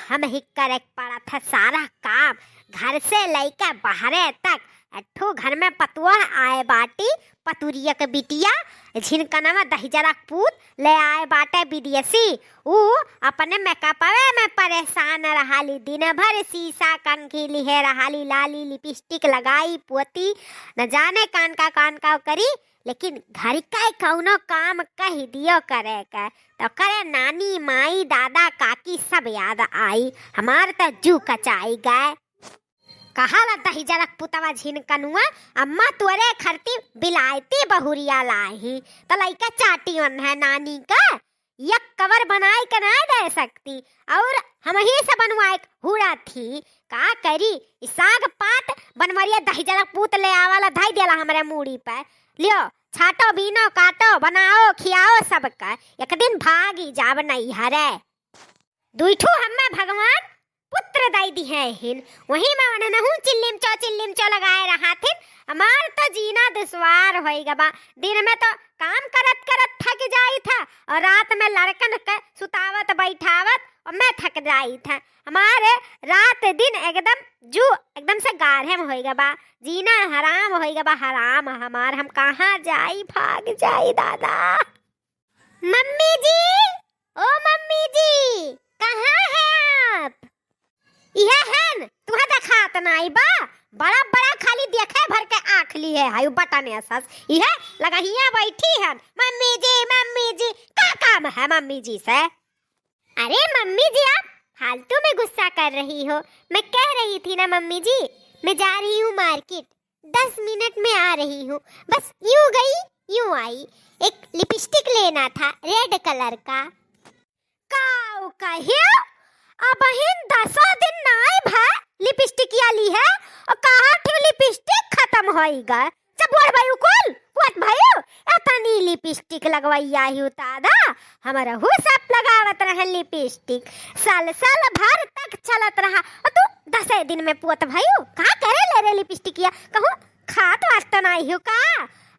हम ही करे पड़ा था सारा काम, घर से लेकर बाहरे तक। अठो घर में पतुआ आए बाटी, पतुरिया के बिटिया जिनका नाम दहिजरा पूत ले आए बाटे विदेशी। ऊ अपने मेकअपवे में परेशान रहाली, दिन भर शीशा कंघी लिहे रहाली, लाली लिपस्टिक लगाई पोती न जाने कान का करी। लेकिन घर का कौनो काम कह दियो करे का तो करे नानी माई दादा काकी सब याद आई। हमार तो जू कचाई गए। कहा ला दहिजरा पुतवा झिन कनुआ, अम्मा तुअरे खरती बिलायती बहुरिया लाही तो लइका चाटी वन है नानी का। यक कवर बनाई के ना दे सकती और हम ही से बनवाए हुड़ा थी। का करी साग पात बनवरिया दहिजरा पूत ले आवाला धाई देला हमारे मूड़ी पे। लियो छाटो बीनो काटो बनाओ खियाओ सबका, एक दिन भागी जाब नहीं हरे। दुइठू हमें भगवान पुत्र दाई दी है हिन, वही में वनहु चिल्लिम चो लगाए रहा थे। हमार तो जीना दुश्वार होइगा बा। दिन में तो काम करत करत थक जाई था और रात में लड़कन के सुतावत बैठावत और मैं थक जाई था। हमारे रात दिन एकदम से गाढ़े में होइगा बा, जीना हराम होइगा बा हराम हमार। हम कहाँ जाई, भाग जाई दादा। मम्मी जी, ओ मम्मी जी, कहाँ है आप? यह है तुम्हें देखात नहीं बा, बड़ा बड़ा खाली देखे भर के आँख ली है हाय बटन असस। यह लगा हिया बैठी है मम्मी जी का काम है मम्मी जी से? अरे मम्मी जी आप फालतू में गुस्सा कर रही हो। मैं कह रही थी ना मम्मी जी, मैं जा रही हूँ मार्केट, 10 मिनट में आ रही हूँ। बस यूं गई यूं आई। एक लिपस्टिक लेना था रेड कलर का। काऊ कहियो अब हिन 10 दिन नाई भा लिपस्टिक ली है और कहा थे लिपस्टिक खत्म होइगा। जब बोल भाई कुल पुत भाई एतनी लिपस्टिक लगवाइया ही दादा, हमारा हु सब लगावत रहे लिपस्टिक, साल भर तक चलत रहा। और तू 10 दिन में पुत भाई का करे ले रे लिपस्टिक या कहूं खात वास्ता नहीं हो का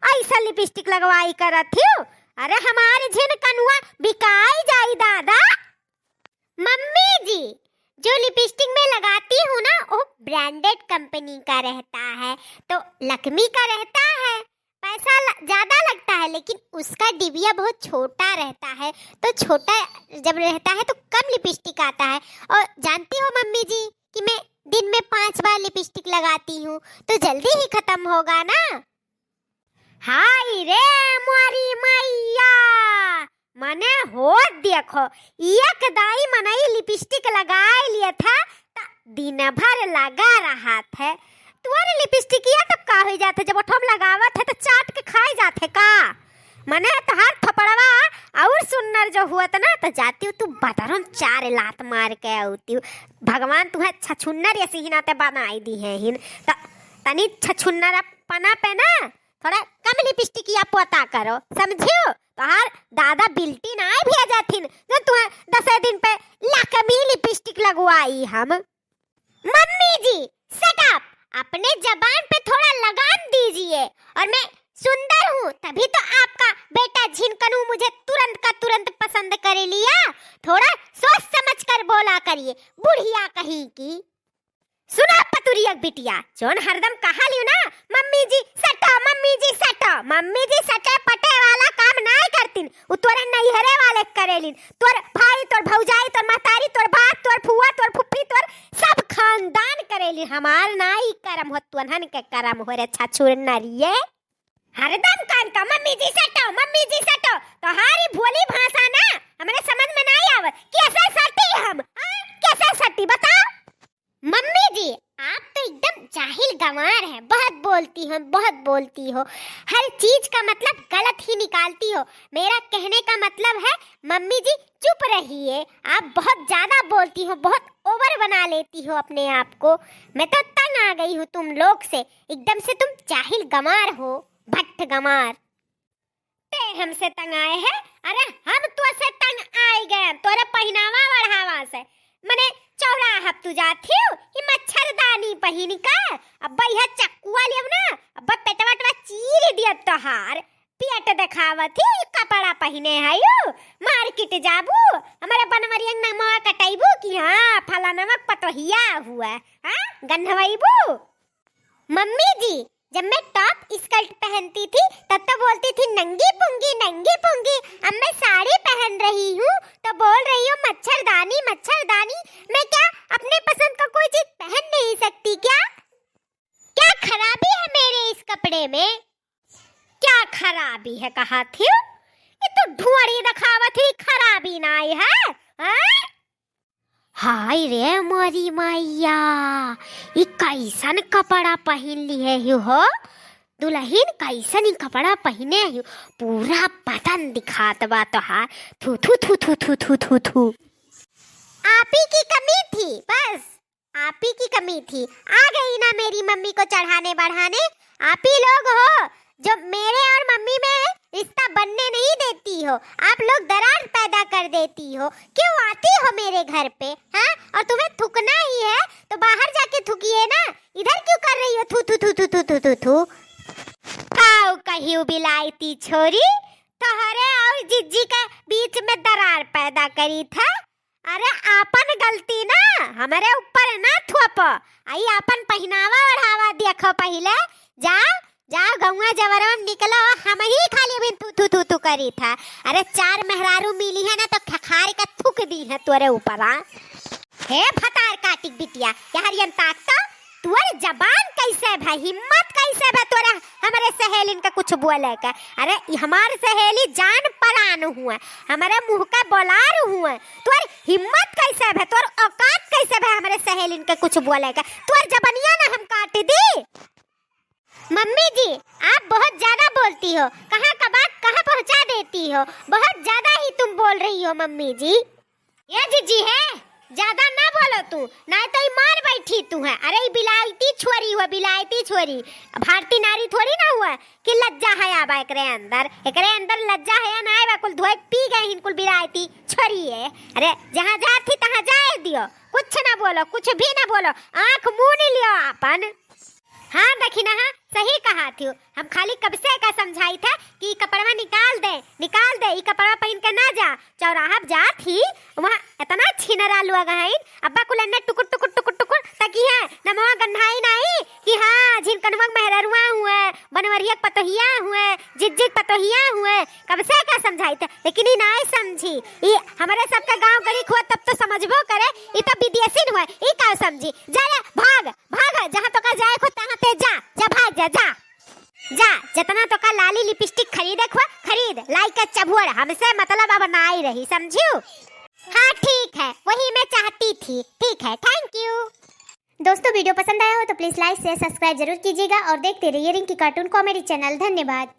ऐसा लिपस्टिक लगवाई करत हो? अरे हमारे झिन कनुआ बिकाई जाई दादा। मम्मी जी जो लिपस्टिक में लगाती हूँ ना वो ब्रांडेड कंपनी का रहता है, तो लक्मी का रहता है। पैसा ज्यादा लगता है लेकिन उसका डिबिया बहुत छोटा रहता है, तो छोटा जब रहता है तो कम लिपस्टिक आता है। और जानती हो मम्मी जी कि मैं दिन में 5 बार लिपस्टिक लगाती हूँ, तो जल्दी ही खत्म होगा ना। हाय रे मोरी मैया, मने हो देखो एक दाई मनई लिपस्टिक लगाए लिया था तो दिन भर लगा रहा था। तुम्हारे लिपस्टिक या तो का हो जाते जब ठम लगावत है तो चाट के खाए जाते का। मने तो हर थपड़वा और सुन्नर जो हुआ था ना तो जाती हूँ तू बदरम 4 लात मार के आती हूँ। भगवान तुम्हें छछुन्नर ऐसी ही नाते बनाई दी है हिन, तो तनी छछुन्नर पना पे ना थोड़ा कम लिपस्टिक या पोता करो, समझियो? तो हर दादा बिल्टी ना भी आ जाथिन जो तुम्हें 10 दिन पे लाकमी लिपस्टिक लगवाई हम। मम्मी जी शट अप, अपने जबान पे थोड़ा लगाम दीजिए। और मैं सुंदर हूँ तभी तो आपका बेटा झिनकनू मुझे तुरंत का तुरंत पसंद कर लिया। थोड़ा सोच समझ कर बोला करिए, बुढ़िया कहीं की। सुना पतुरिया बिटिया जोन हरदम कहा लियो ना मम्मी जी सटा, मम्मी जी सटा, मम्मी जी सटे पटे वाला काम ना करतीन, उ तोरे नैहरे वाले करेलिन। तोर भाई तोर भौजाई तोर महतारी तोर बाप तोर फुआ तोर फुफ्फी तोर सब खानदान करेलिन। हमार नाई करम हो तुहन के करम हो रे छछुर नरिये। हरदम कान का मम्मी जी सटो, मम्मी जी सटो, तो हारी भोली भाषा ना हमरे समझ में नहीं आवे। कैसे सटी हम कैसे सटी बताओ? मम्मी जी आप तो एकदम जाहिल गंवार हैं, बहुत बोलती हो, हर चीज का मतलब गलत ही निकालती हो। मेरा कहने का मतलब है मम्मी जी चुप रहिए, आप बहुत ज्यादा बोलती हो, बहुत ओवर बना लेती हो अपने आप को। मैं तो तंग आ गई हूँ तुम लोग से, एकदम से तुम जाहिल गंवार हो, भट्ट गंवार। ते हमसे तंग आए हैं? अरे हम तो से तंग आए गए तोरे पहनावा बढ़ावा से। मने चौराहा तू जाती हो ये मच्छरदानी पहनी का, अब भैया चक्कुआ लियो ना, अब पेटवा चीर दिया तोहार पेट देखावत ही कपड़ा पहने आयो। मार्केट जाबू हमारे बनवरिया नमवा कटाइबू कि हाँ फला कनमक पतोहिया हुआ। हाँ गन्हवैबू। मम्मी जी जब मैं टॉप स्कर्ट पहनती थी तब तो बोलती थी नंगी पुंगी नंगी पुंगी। अब मैं साड़ी पहन रही हूँ तो बोल रही हूँ मच्छरदानी मच्छरदानी। मैं क्या अपने पसंद का कोई चीज पहन नहीं सकती क्या? क्या खराबी है मेरे इस कपड़े में? क्या खराबी है कहा थी? ये तो ढूंढी दिखावत हुई खराबी ना आई है। हाँ? हाय रे मोरी मैया, ये कैसन कपड़ा पहन लिए हो दुल्हन? कैसन ही कपड़ा पहने हो? पूरा बदन दिखात बा तोहार। थू थू थू थू थू थू थू थू। आप ही की कमी थी, बस आप ही की कमी थी। आ गई ना मेरी मम्मी को चढ़ाने बढ़ाने। आप ही लोग हो जो मेरे और मम्मी में रिश्ता बनने नहीं देती हो। आप लोग दरार पैदा कर देती हो। क्यों आती हो मेरे घर पे? हाँ, और तुम्हें थूकना ही है तो बाहर जाके थूकिए ना, इधर क्यों कर रही हो थू थू थू थू थू थू थू थू? काऊ कहियो बिलाईती छोरी, तोहरे और जिज्जी के बीच में दरार पैदा करी था। अरे आपन गलती ना हमारे ऊपर ना थोप। आई आपन पहनावा ओढ़ावा देखो पहले। जाओ जाओ गौवा जवरवा निकलो, हम ही खाली अभी थू थू थू थू करी था। अरे 4 मेहरारू मिली है ना तो खखार का थूक दी है तोरे ऊपर। हे फतार काटिक बिटिया यार ताकता तुअर जबान कैसे भाई, हिम्मत कैसे भाई तोरा हमारे सहेलिन का कुछ बोले का? अरे हमारे सहेली जान परान हुआ, हमारे मुंह का बोलार हुआ। तुअर हिम्मत कैसे भाई, तुअर औकात कैसे भाई हमारे सहेलिन का कुछ बोले का? तुअर जबनिया ना हम काट दी। मम्मी जी आप बहुत ज्यादा बोलती हो, कहाँ का बात कहाँ पहुँचा देती हो। बहुत ज्यादा ही तुम बोल रही हो मम्मी जी। ये जीजी है ज्यादा ना बोलो तू, ना तो ही मार बैठी तू है। अरे बिलायती छोरी हुआ, बिलायती छोरी, भारतीय नारी थोड़ी ना हुआ कि लज्जा है आबा एकरे अंदर लज्जा है ना आबा। कुल धोए पी गए हिनकुल बिलायती छोरी है। अरे जहाँ जाती तहाँ जाए दियो, कुछ ना बोलो, कुछ भी ना बोलो, आँख मुँह नहीं लियो अपन। हाँ देखी ना, हाँ सही कहा थी। हम खाली कब से का समझाई था कि कपड़ा निकाल दे ये कपड़ा पहन के ना जा। चौराहा जा थी वहाँ इतना छिनरा लोग हैं, अब्बा कुल अन्ना टुकुर टुकुर टुकुर टुकुर तकी है नमवा गन्हाई नहीं कि हाँ जिन कनवक मेहररुआ हुए, बनवरिया पतोहिया हुए, जिज्जित पतोहिया हुए। कब से का समझाई था लेकिन ये नहीं समझी। ये हमारे सबका गांव गली हुआ तब तो समझबो करे, ये तो विदेशी हुआ, ये का समझी। जा भाग भाग, जहाँ तो का जाए खो तहाँ ते जा भाग जा जा जा। जितना तो का लाली लिपस्टिक खरीदे खो खरीद, लाई का चबुअर हमसे मतलब अब ना ही रही, समझियो? हाँ ठीक है, वही मैं चाहती थी। ठीक है, थैंक यू। दोस्तों वीडियो पसंद आया हो तो प्लीज लाइक शेयर सब्सक्राइब जरूर कीजिएगा और देखते रहिए रिंकी कार्टून कॉमेडी चैनल। धन्यवाद।